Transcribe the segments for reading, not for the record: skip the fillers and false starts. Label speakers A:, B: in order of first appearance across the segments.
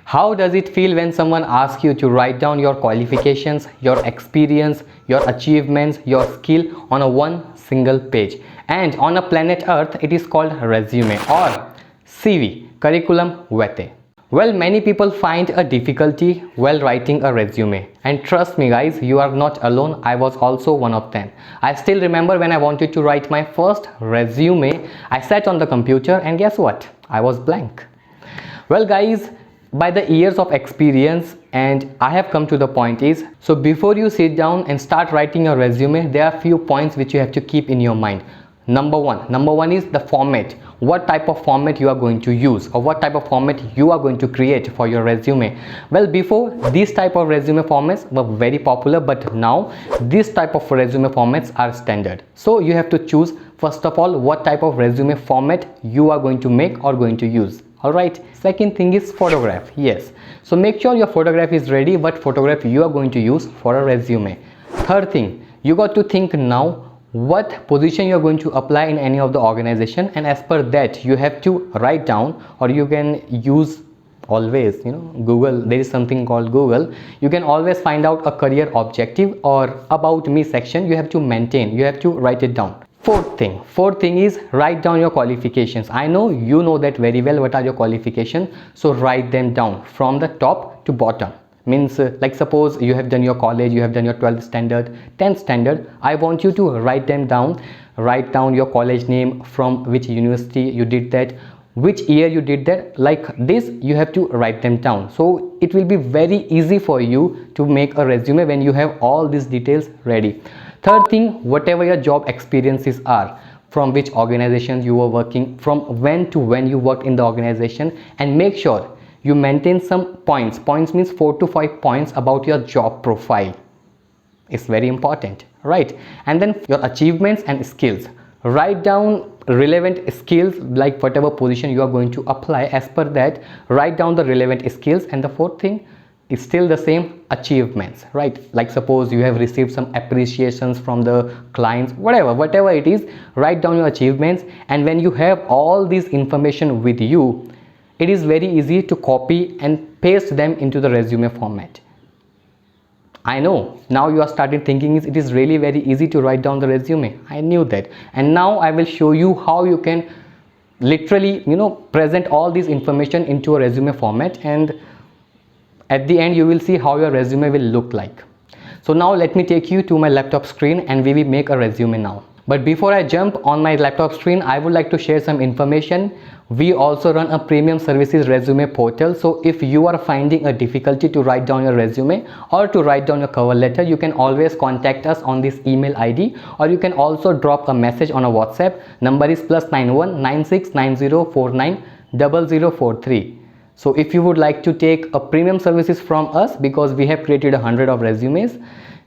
A: How does it feel when someone asks you to write down your qualifications, your experience, your achievements, your skill on a one single page? And on a planet Earth, it is called resume or CV, curriculum vitae. Well, many people find a difficulty while writing a resume, and trust me guys, you are not alone. I was also one of them. I still remember when I wanted to write my first resume, I sat on the computer and guess what? I was blank. Well guys, by the years of experience, and I have come to the point is, so before you sit down and start writing your resume, there are few points which you have to keep in your mind. Number one is the format. What type of format you are going to use, or what type of format you are going to create for your resume. Well, before, these type of resume formats were very popular, but now this type of resume formats are standard. So you have to choose first of all what type of resume format you are going to make or going to use. All right, second thing is photograph. Yes, so make sure your photograph is ready, what photograph you are going to use for a resume. Third thing, you got to think now what position you are going to apply in any of the organization, and as per that you have to write down, or you can use always, Google, there is something called Google. You can always find out a career objective or about me section. You have to maintain, you have to write it down. Fourth thing is write down your qualifications. I know you know that very well, what are your qualifications, so write them down from the top to bottom. Means like suppose you have done your college, you have done your 12th standard, 10th standard. I want you to write them down. Write down your college name, from which university you did that, which year you did that. Like this you have to write them down, so it will be very easy for you to make a resume when you have all these details ready. Third thing, whatever your job experiences are, from which organizations you were working, from when to when you worked in the organization, and make sure you maintain some points. Points means 4 to 5 points about your job profile. It's very important, right? And then your achievements and skills. Write down relevant skills, like whatever position you are going to apply, as per that write down the relevant skills. And the fourth thing is still the same, achievements, right? Like suppose you have received some appreciations from the clients, whatever it is, write down your achievements. And when you have all this information with you, it is very easy to copy and paste them into the resume format. I know now you are started thinking it is really very easy to write down the resume. I knew that, and now I will show you how you can literally present all this information into a resume format, and at the end you will see how your resume will look like. So now let me take you to my laptop screen and we will make a resume now. But before I jump on my laptop screen, I would like to share some information. We also run a premium services resume portal. So if you are finding a difficulty to write down your resume or to write down your cover letter, you can always contact us on this email ID, or you can also drop a message on a WhatsApp. Number is +91 969049 0043. So if you would like to take a premium services from us, because we have created 100 of resumes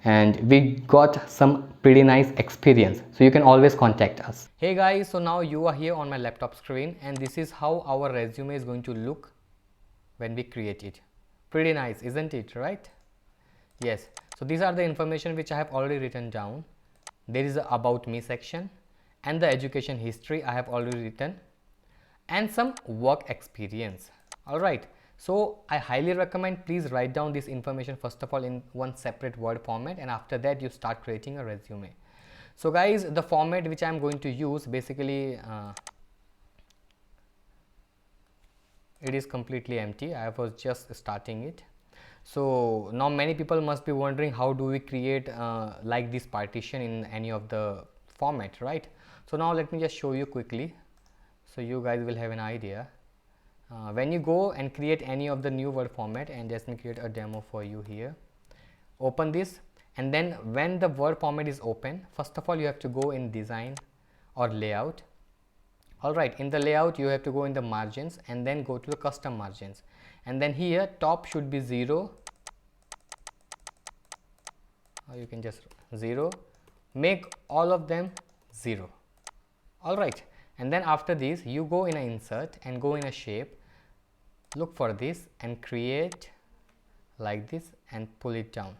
A: and we got some pretty nice experience, so you can always contact us. Hey guys, so now you are here on my laptop screen, and this is how our resume is going to look when we create it. Pretty nice, isn't it, right? Yes, so these are the information which I have already written down. There is the about me section and the education history I have already written, and some work experience. All right, so I highly recommend, please write down this information first of all in one separate Word format, and after that you start creating a resume. So guys, the format which I am going to use, basically it is completely empty. I was just starting it. So now many people must be wondering, how do we create like this partition in any of the format, right? So now let me just show you quickly, so you guys will have an idea. When you go and create any of the new Word format, and let me create a demo for you here. Open this, and then when the Word format is open, first of all you have to go in design or layout. All right, in the layout you have to go in the margins and then go to the custom margins, and then here top should be 0, or you can just 0, make all of them 0. All right, and then after this you go in a insert and go in a shape, look for this and create like this and pull it down.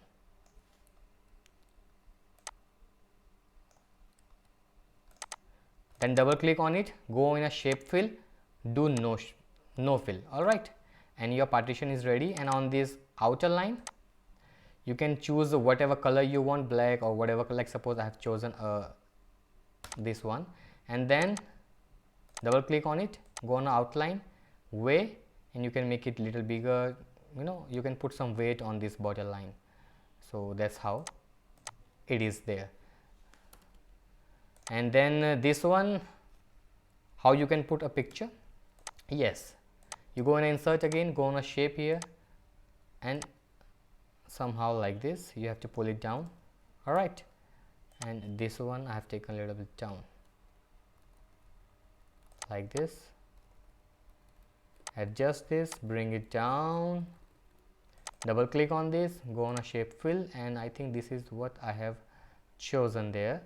A: Then double click on it, go in a shape fill, do no fill. All right, and your partition is ready. And on this outer line you can choose whatever color you want, black or whatever, like suppose I have chosen this one, and then double click on it, go on outline, way, and you can make it little bigger, you know, you can put some weight on this border line. So that's how it is there. And then this one, how you can put a picture. Yes, you go and insert again, go on a shape here, and somehow like this you have to pull it down. All right, and this one I have taken a little bit down like this. Adjust this, bring it down, double click on this, go on a shape fill, and I think this is what I have chosen there.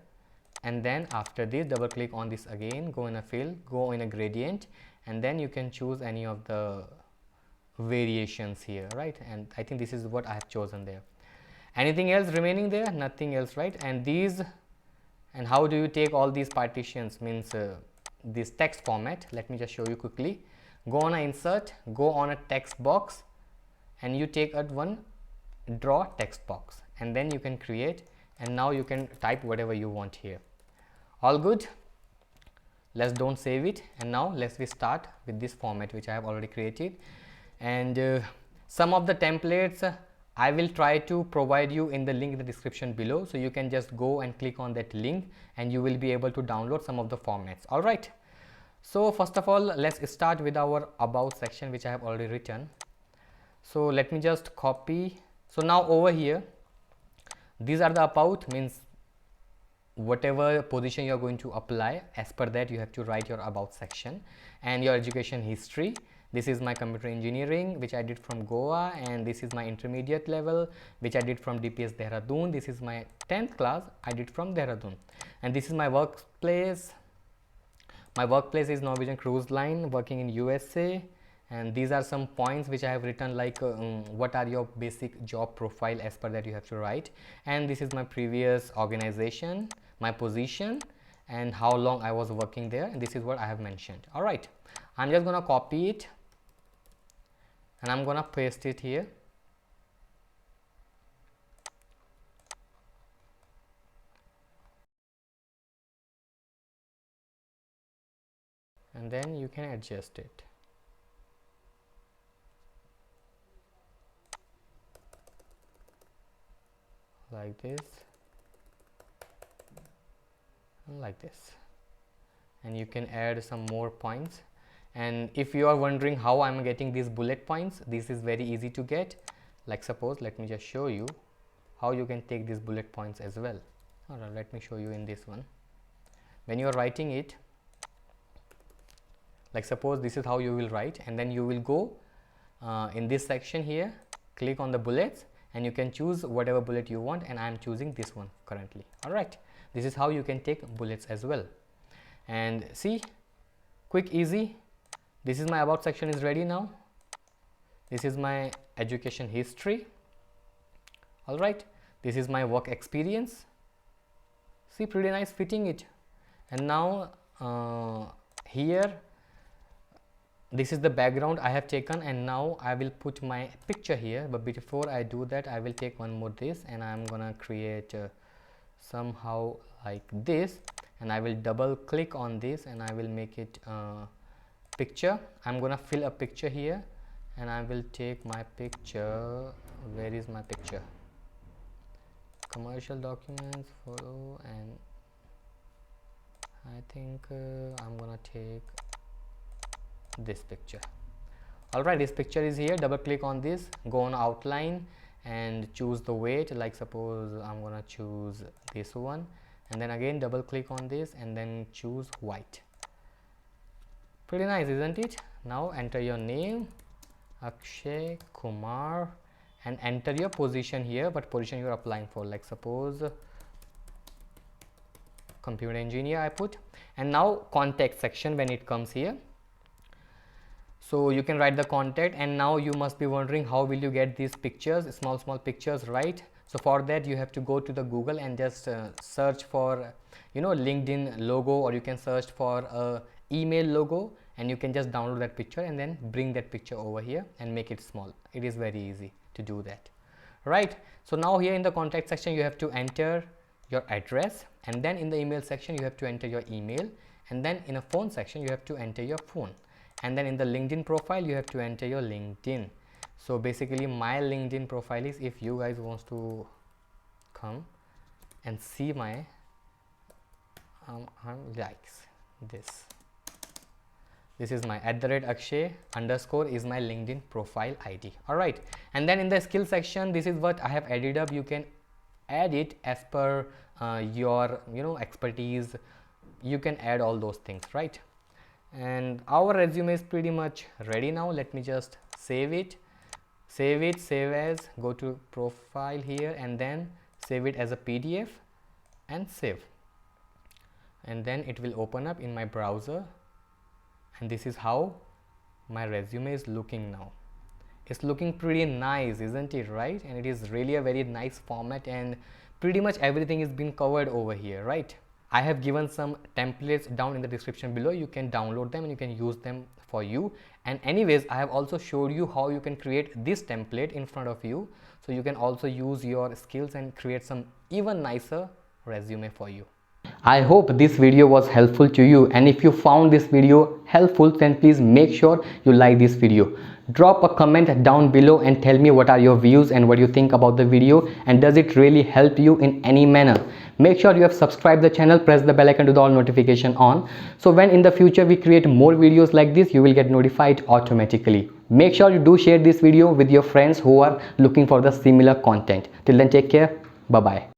A: And then after this, double click on this again, go in a fill, go in a gradient, and then you can choose any of the variations here, right? And I think this is what I have chosen there. Anything else remaining there? Nothing else, right? And these, and how do you take all these partitions, means this text format. Let me just show you quickly. Go on a insert, go on a text box, and you take at one draw text box, and then you can create, and now you can type whatever you want here. All good. Let's don't save it, and now let's we start with this format which I have already created. And some of the templates I will try to provide you in the link in the description below, so you can just go and click on that link and you will be able to download some of the formats. All right, so first of all, let's start with our about section which I have already written. So let me just copy. So now over here, these are the about, means whatever position you are going to apply, as per that you have to write your about section. And your education history, this is my computer engineering which I did from Goa, and this is my intermediate level which I did from DPS Dehradun. This is my 10th class I did from Dehradun, and this is my workplace. My workplace is Norwegian Cruise Line, working in USA. And these are some points which I have written, like what are your basic job profile, as per that you have to write. And this is my previous organization, my position, and how long I was working there, and this is what I have mentioned. All right, I'm just gonna copy it and I'm gonna paste it here. And then you can adjust it. Like this and like this, and you can add some more points. And if you are wondering how I'm getting these bullet points, this is very easy to get. Like suppose, let me just show you how you can take these bullet points as well. All right, let me show you in this one. When you are writing it, like suppose this is how you will write, and then you will go in this section here, click on the bullets, and you can choose whatever bullet you want, and I am choosing this one currently. All right, this is how you can take bullets as well. And see, quick, easy. This is my about section is ready now. This is my education history. All right, this is my work experience. See, pretty nice fitting it. And now here, this is the background I have taken, and now I will put my picture here. But before I do that, I will take one more this, and I'm gonna create somehow like this, and I will double click on this, and I will make it picture. I'm gonna fill a picture here, and I will take my picture. Where is my picture? Commercial documents, photo, and I think I'm gonna take this picture. All right, this picture is here. Double click on this, go on outline and choose the weight. Like suppose I'm gonna choose this one, and then again double click on this and then choose white. Pretty nice, isn't it? Now enter your name, Akshay Kumar, and enter your position here, what position you are applying for. Like suppose computer engineer I put. And now contact section, when it comes here, so you can write the contact. And now you must be wondering how will you get these pictures, small pictures, right? So for that you have to go to the Google and just search for LinkedIn logo, or you can search for email logo, and you can just download that picture and then bring that picture over here and make it small. It is very easy to do that, right? So now here in the contact section you have to enter your address, and then in the email section you have to enter your email, and then in a phone section you have to enter your phone, and then in the LinkedIn profile you have to enter your LinkedIn. So basically my LinkedIn profile is, if you guys wants to come and see my likes, this is my @Akshay_ is my LinkedIn profile ID. All right, and then in the skill section, this is what I have added up. You can add it as per your expertise. You can add all those things, right? And our resume is pretty much ready now. Let me just save it, save as, go to profile here, and then save it as a PDF and save, and then it will open up in my browser. And this is how my resume is looking now. It's looking pretty nice, isn't it, right? And it is really a very nice format, and pretty much everything is being covered over here, right? I have given some templates down in the description below. You can download them and you can use them for you. And anyways, I have also showed you how you can create this template in front of you, so you can also use your skills and create some even nicer resume for you. I hope this video was helpful to you, and if you found this video helpful, then please make sure you like this video. Drop a comment down below and tell me what are your views and what you think about the video, and does it really help you in any manner. Make sure you have subscribed the channel, press the bell icon to the all notification on, so when in the future we create more videos like this, you will get notified automatically. Make sure you do share this video with your friends who are looking for the similar content. Till then, take care. Bye bye.